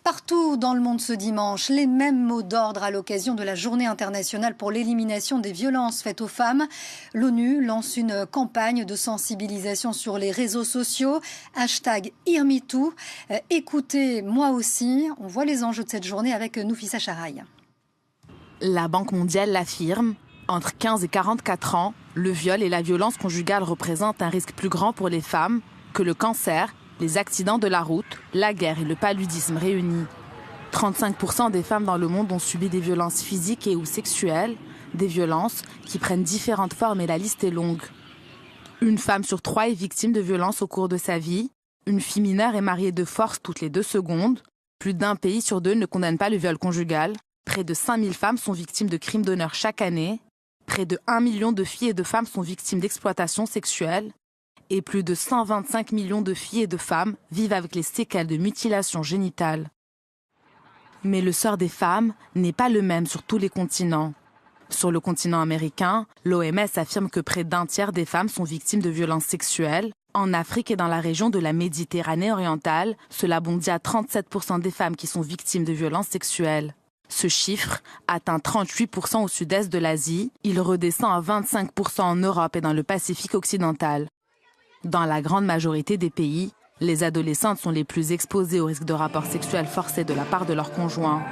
Partout dans le monde ce dimanche, les mêmes mots d'ordre à l'occasion de la Journée internationale pour l'élimination des violences faites aux femmes. L'ONU lance une campagne de sensibilisation sur les réseaux sociaux. #HearMeToo. Écoutez, moi aussi, on voit les enjeux de cette journée avec Noufissa Charaï. La Banque mondiale l'affirme, entre 15 et 44 ans, le viol et la violence conjugale représentent un risque plus grand pour les femmes que le cancer, les accidents de la route, la guerre et le paludisme réunis. 35% des femmes dans le monde ont subi des violences physiques et ou sexuelles, des violences qui prennent différentes formes et la liste est longue. Une femme sur 3 est victime de violences au cours de sa vie. Une fille mineure est mariée de force toutes les 2 secondes. Plus d'1 pays sur 2 ne condamne pas le viol conjugal. Près de 5000 femmes sont victimes de crimes d'honneur chaque année. Près de 1 million de filles et de femmes sont victimes d'exploitation sexuelle. Et plus de 125 millions de filles et de femmes vivent avec les séquelles de mutilation génitale. Mais le sort des femmes n'est pas le même sur tous les continents. Sur le continent américain, l'OMS affirme que près d'1 tiers des femmes sont victimes de violences sexuelles. En Afrique et dans la région de la Méditerranée orientale, cela bondit à 37% des femmes qui sont victimes de violences sexuelles. Ce chiffre atteint 38% au sud-est de l'Asie. Il redescend à 25% en Europe et dans le Pacifique occidental. Dans la grande majorité des pays, les adolescentes sont les plus exposées au risque de rapports sexuels forcés de la part de leurs conjoints.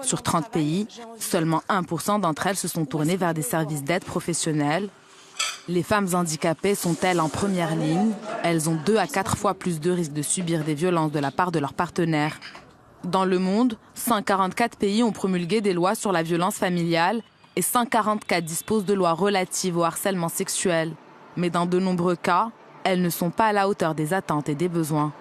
Sur 30 pays, seulement 1% d'entre elles se sont tournées vers des services d'aide professionnelle. Les femmes handicapées sont-elles en première ligne? Elles ont 2 à 4 fois plus de risques de subir des violences de la part de leurs partenaires. Dans le monde, 144 pays ont promulgué des lois sur la violence familiale et 144 disposent de lois relatives au harcèlement sexuel. Mais dans de nombreux cas, elles ne sont pas à la hauteur des attentes et des besoins.